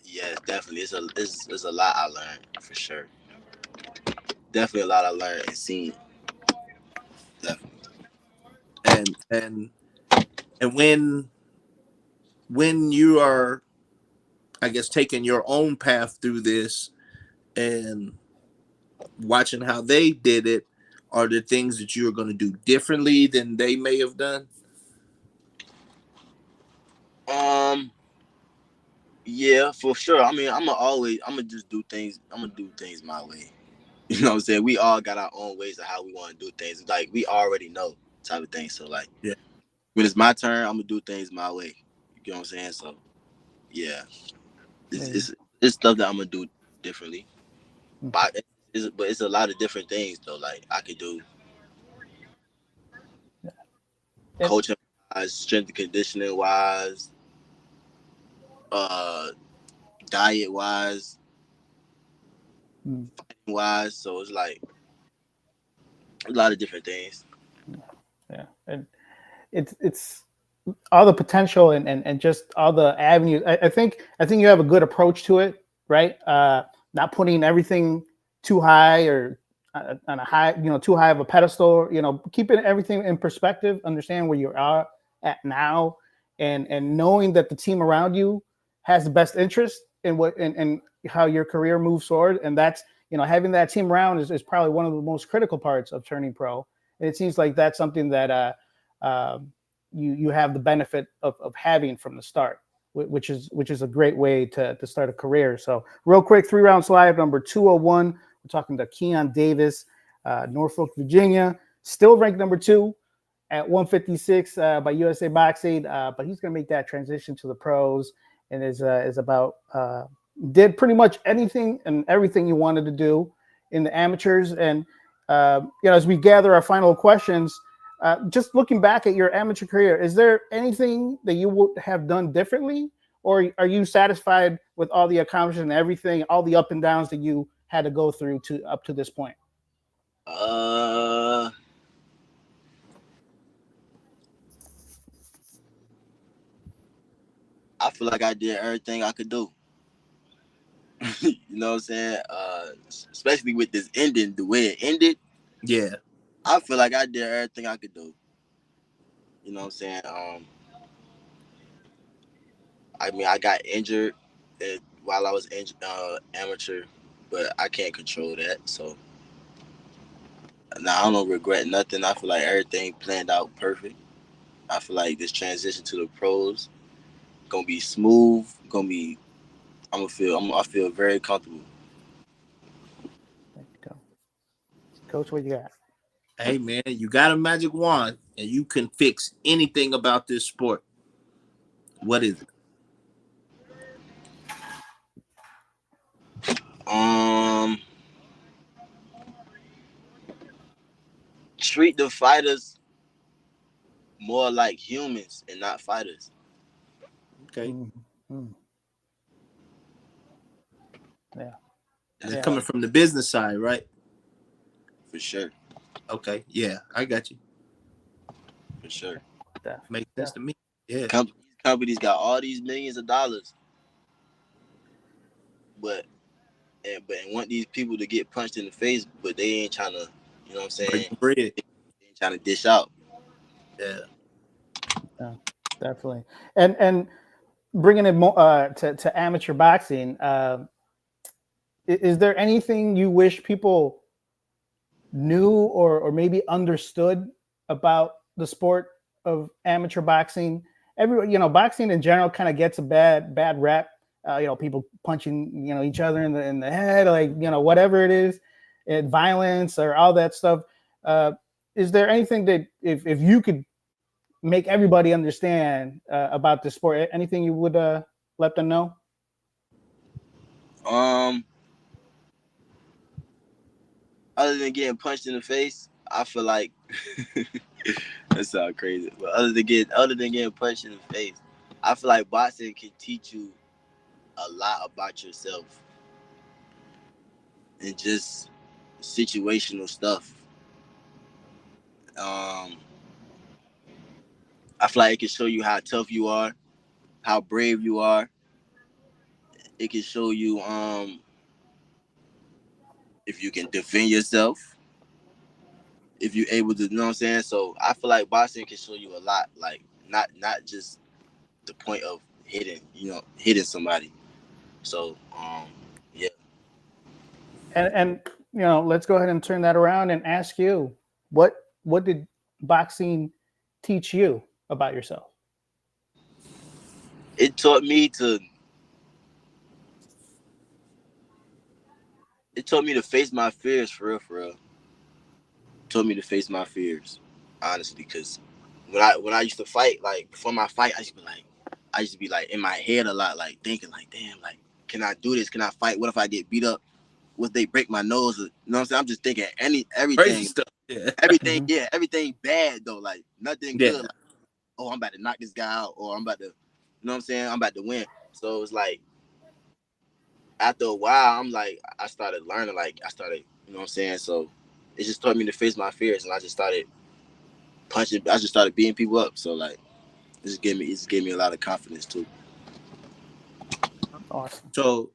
Yeah, definitely. It's a lot I learned for sure. Definitely a lot I learned and seen. Definitely. And when you are, I guess, taking your own path through this and watching how they did it, are there things that you're going to do differently than they may have done? Yeah, for sure. I mean, I'm gonna just do things. I'm gonna do things my way. You know what I'm saying? We all got our own ways of how we want to do things. Like we already know type of thing. So like, Yeah. when it's my turn, I'm gonna do things my way. You know what I'm saying? So yeah, it's Yeah. it's stuff that I'm gonna do differently. Mm-hmm. But it's a lot of different things though. Like I could do And, coaching wise, strength and conditioning wise, uh, diet mm, wise. So it's like a lot of different things. yeah, and it's all the potential and just all the avenues. I think you have a good approach to it, right? Not putting everything too high or on a high, too high of a pedestal. Keeping everything in perspective, understand where you are at now, and knowing that the team around you has the best interest in what and how your career moves forward. And that's having that team around is probably one of the most critical parts of turning pro. And it seems like that's something that you have the benefit of having from the start, which is a great way to start a career. So real quick, 3 round slide number 201. We're talking to Keon Davis, Norfolk, Virginia, still ranked number 2 at 156 by USA Boxing, but he's going to make that transition to the pros and is about did pretty much anything and everything you wanted to do in the amateurs. And as we gather our final questions, just looking back at your amateur career, is there anything that you would have done differently, or are you satisfied with all the accomplishments and everything, all the up and downs that you had to go through to up to this point? Uh, I feel like I did everything I could do. You know what I'm saying? Especially with this ending, the way it ended, Yeah. I feel like I did everything I could do. You know what I'm saying? I mean, I got injured while I was amateur, but I can't control that. So now I don't regret nothing. I feel like everything planned out perfect. I feel like this transition to the pros gonna be smooth. Gonna be. I feel very comfortable. There you go. Coach, what you got? Hey man, you got a magic wand and you can fix anything about this sport. What is it? Um, treat the fighters more like humans and not fighters. Okay. Mm-hmm. Yeah. That's Yeah. coming from the business side, right? For sure. Okay. Yeah, I got you. For sure. Makes sense to me. Yeah. Companies got all these millions of dollars, but and want these people to get punched in the face, but they ain't trying to, you know what I'm Break saying? the bread. They ain't trying to dish out. Yeah. Yeah, definitely. And bringing it to amateur boxing, is there anything you wish people knew or maybe understood about the sport of amateur boxing? Everyone, boxing in general kind of gets a bad rep people punching, each other in the head, like, whatever it is, and violence or all that stuff. Is there anything that if you could make everybody understand about the sport, anything you would let them know? Other than getting punched in the face, I feel like that sounds crazy. But other than getting punched in the face, I feel like boxing can teach you a lot about yourself and just situational stuff. I feel like it can show you how tough you are, how brave you are. It can show you if you can defend yourself, if you're able to, you know what I'm saying? So I feel like boxing can show you a lot, like not just the point of hitting somebody. So yeah. And let's go ahead and turn that around and ask you, what did boxing teach you about yourself? It taught me to face my fears, for real, for real. It taught me to face my fears, honestly, because when I used to fight, like before my fight, I used to be like in my head a lot, like thinking like, damn, like, can I do this? Can I fight? What if I get beat up? What if they break my nose? You know what I'm saying? I'm just thinking everything Crazy stuff. Yeah. everything, yeah, everything bad though, like nothing Yeah. good. Like, oh, I'm about to knock this guy out, or I'm about to, you know what I'm saying? I'm about to win. So it's like after a while, I started learning, you know what I'm saying? So it just taught me to face my fears, and I just started punching. I just started beating people up. So like, it just gave me a lot of confidence too. Awesome. So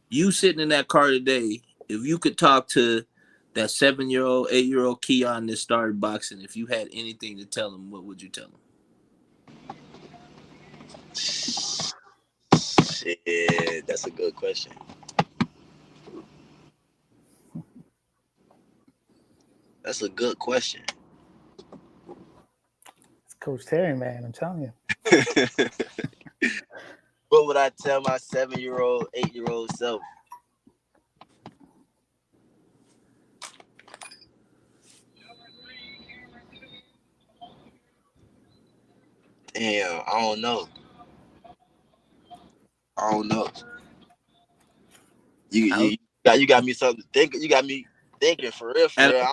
you sitting in that car today, if you could talk to that 7-year-old, 8-year-old Keon that started boxing, if you had anything to tell him, what would you tell him? Shit, that's a good question. That's a good question. It's Coach Terry, man. I'm telling you. What would I tell my 7-year-old, 8-year-old self? Damn, I don't know. You got me something to think. You got me thinking for real. And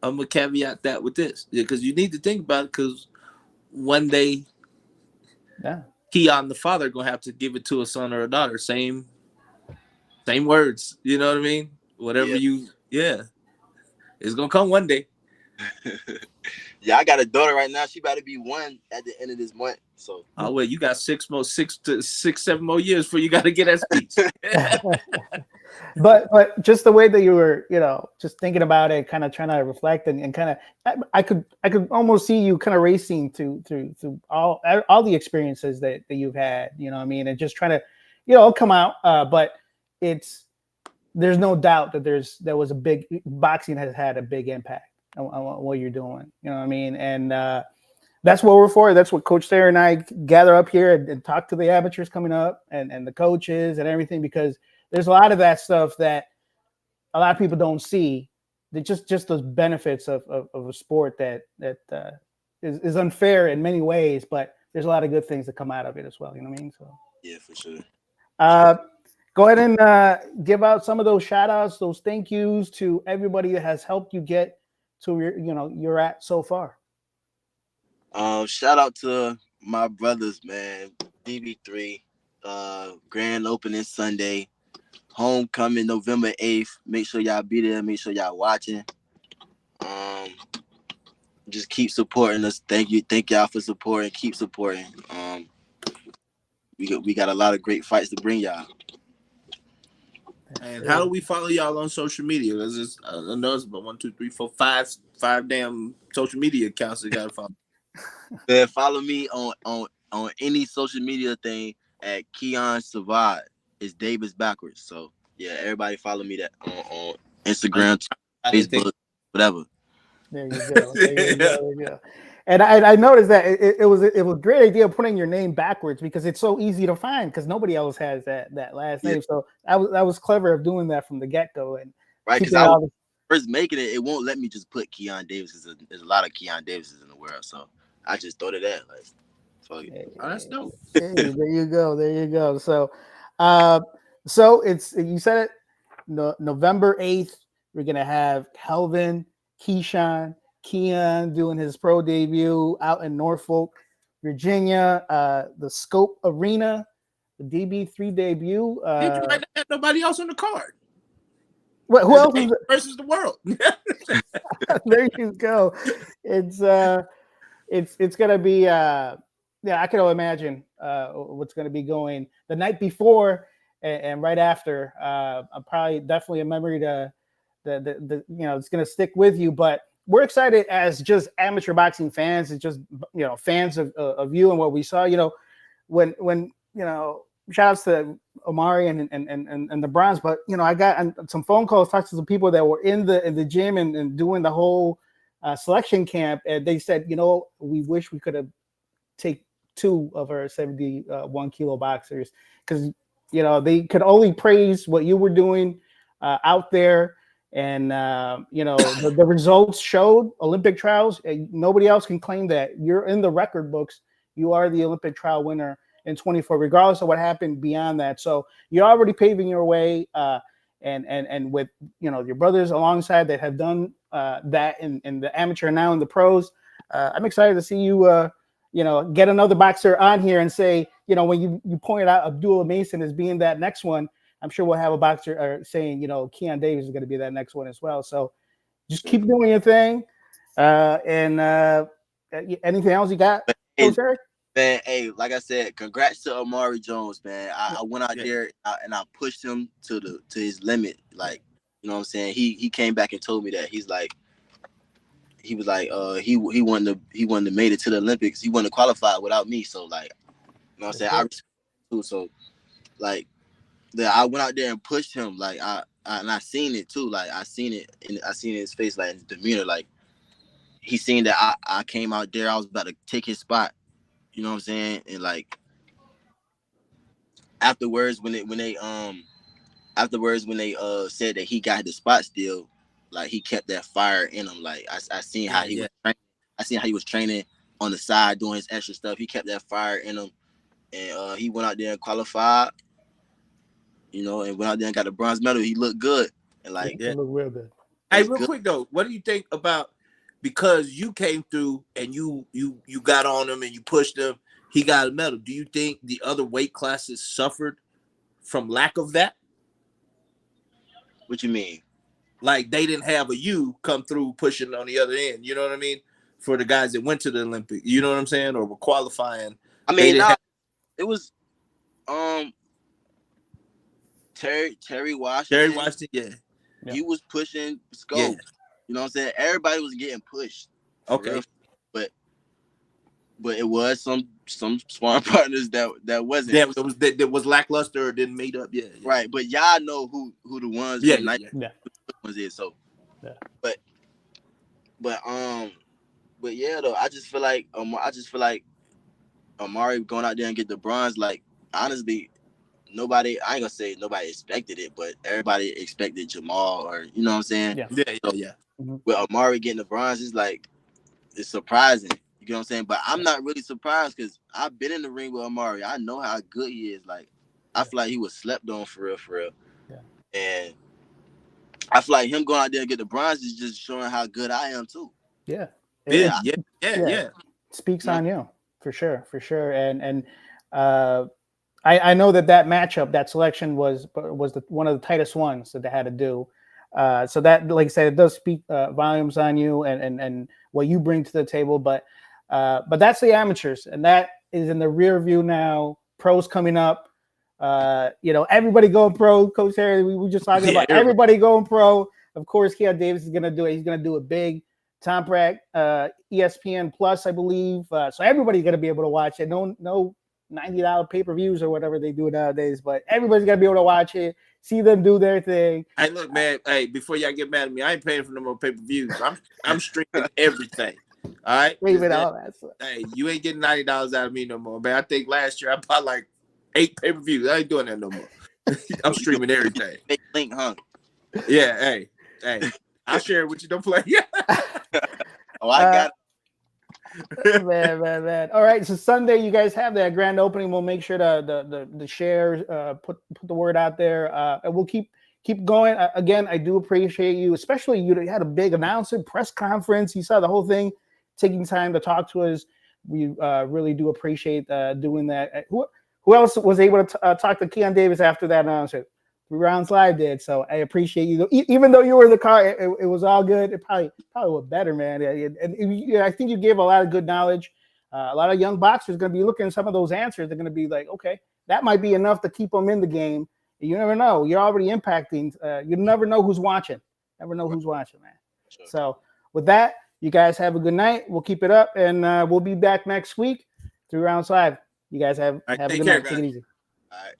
I'm a caveat that with this, because you need to think about it, because one day, Keon the father gonna have to give it to a son or a daughter. Same words. You know what I mean? Whatever it's gonna come one day. Yeah, I got a daughter right now. She about to be 1 at the end of this month. So wait, you got 7 more years before you got to get that speech. But just the way that you were, just thinking about it, kind of trying to reflect and kind of, I could almost see you kind of racing through all the experiences that you've had, you know what I mean? And just trying to, come out. But there's no doubt that boxing has had a big impact on what you're doing, you know what I mean? And that's what we're for. That's what Coach Sarah and I gather up here and talk to the amateurs coming up and the coaches and everything, because there's a lot of that stuff that a lot of people don't see. That just those benefits of a sport that is unfair in many ways, but there's a lot of good things that come out of it as well. You know what I mean? So yeah, for sure. Go ahead and give out some of those shout outs, those thank yous to everybody that has helped you get to where you're at so far. Shout out to my brothers, man. DB3, grand opening Sunday, homecoming November 8th. Make sure y'all be there. Make sure y'all watching. Just keep supporting us. Thank y'all for supporting. Keep supporting. We got a lot of great fights to bring y'all. And how do we follow y'all on social media? Because I know it's about 1, 2, 3, 4, 5 damn social media accounts that gotta follow. Yeah, follow me on any social media thing at Keon Savad. It's Davis backwards. So yeah, everybody follow me that on Instagram, Facebook, whatever. There you go. And I noticed that it was a great idea putting your name backwards because it's so easy to find because nobody else has that last name. So that was clever of doing that from the get go and right, because keeping I was all first making it. It won't let me just put Keon Davis. There's a lot of Keon Davises in the world, so I just thought of that. Like, fuck it. Oh, that's dope. Hey, there you go. There you go. Uh, so it's you said it. November 8th, we're gonna have Kelvin, Keon doing his pro debut out in Norfolk, Virginia. The Scope Arena, the DB3 debut. Did you might not have nobody else on the card? Who else is versus the world? There you go. It's gonna be yeah, I can imagine what's gonna be going the night before and right after. I'm probably definitely a memory the it's gonna stick with you. But we're excited as just amateur boxing fans and just fans of you and what we saw. When shout outs to Omari and the Browns, but I got some phone calls, talked to some people that were in the gym and doing the whole selection camp, and they said, we wish we could have take 2 of our 71 kilo boxers because they could only praise what you were doing out there, and the results showed Olympic trials. Nobody else can claim that. You're in the record books. You are the Olympic trial winner in 24, regardless of what happened beyond that. So you're already paving your way, and with your brothers alongside that have done that in the amateur and now in the pros. I'm excited to see you get another boxer on here and say, when you pointed out Abdullah Mason as being that next one, I'm sure we'll have a boxer saying, Keon Davis is going to be that next one as well. So just keep doing your thing. And anything else you got, Coach Eric? Man, hey, like I said, congrats to Amari Jones, man. I went out there and I pushed him to his limit. Like, you know what I'm saying? He came back and told me that he was like, he wouldn't have made it to the Olympics. He wouldn't have qualified without me. So like, you know what I'm saying? I respect too. So like, I went out there and pushed him. Like and I seen it too. Like I seen it in his face, like his demeanor. Like he seen that I came out there. I was about to take his spot. You know what I'm saying? And like afterwards, when they said that he got the spot still, like he kept that fire in him. Like I seen how he was training. I seen how he was training on the side doing his extra stuff. He kept that fire in him, and he went out there and qualified. And went out there and got the bronze medal. He looked good, and like it looked real good. Hey, real quick though, what do you think about? Because you came through and you got on him and you pushed him, he got a medal. Do you think the other weight classes suffered from lack of that? What you mean? Like they didn't have a you come through pushing on the other end. You know what I mean? For the guys that went to the Olympics, you know what I'm saying, or were qualifying. I mean, it was Terry Washington. Terry Washington, yeah. He was pushing Scope. Yeah. You know what I'm saying? Everybody was getting pushed. Okay. Real, but it was some sparring partners that wasn't. Yeah, that was lackluster or didn't meet up. Yeah. Right, but y'all know who the ones. Ones is. So. Yeah. But yeah, though I just feel like Amari going out there and get the bronze. Like honestly, I ain't gonna say nobody expected it, but everybody expected Jamal, or you know what I'm saying? Yeah. Mm-hmm. With Amari getting the bronze, it's surprising. You know what I'm saying? But I'm not really surprised because I've been in the ring with Amari. I know how good he is. Like I feel like he was slept on for real. Yeah. And I feel like him going out there and get the bronze is just showing how good I am too. Yeah. Speaks on you for sure. And I know that matchup, that selection was one of the tightest ones that they had to do. So that, like I said, it does speak volumes on you and what you bring to the table. But that's the amateurs, and that is in the rear view now. Pros coming up. Everybody going pro. Coach Harry, we were just talking about everybody going pro. Of course, Keon Davis is going to do it. He's going to do it big. Tom Pratt, ESPN Plus, I believe. So everybody's going to be able to watch it. No $90 pay-per-views or whatever they do nowadays, but everybody's got to be able to watch it, see them do their thing. Hey, look, man. Hey, before y'all get mad at me, I ain't paying for no more pay-per-views. I'm streaming everything. All right. Leave it all that stuff. Hey, you ain't getting $90 out of me no more, man. I think last year I bought like 8 pay-per-views. I ain't doing that no more. I'm streaming everything. Make link, huh? Yeah, hey. I'll share it with you. Don't play. Oh, I got it. Man. All right, so Sunday you guys have that grand opening. We'll make sure the shares put the word out there, and we'll keep going. Again, I do appreciate you, especially you had a big announcement, press conference. You saw the whole thing, taking time to talk to us. We really do appreciate doing that. Who else was able to talk to Keon Davis after that announcement? 3 Rounds Live did, so I appreciate you. Even though you were in the car, it was all good. It probably was better, man. And I think you gave a lot of good knowledge. A lot of young boxers are going to be looking at some of those answers. They're going to be like, okay, that might be enough to keep them in the game. You never know. You're already impacting. You never know who's watching. Never know who's watching, man. Sure. So with that, you guys have a good night. We'll keep it up, and we'll be back next week. 3 Rounds Live. You guys have a good night. Take it easy. All right.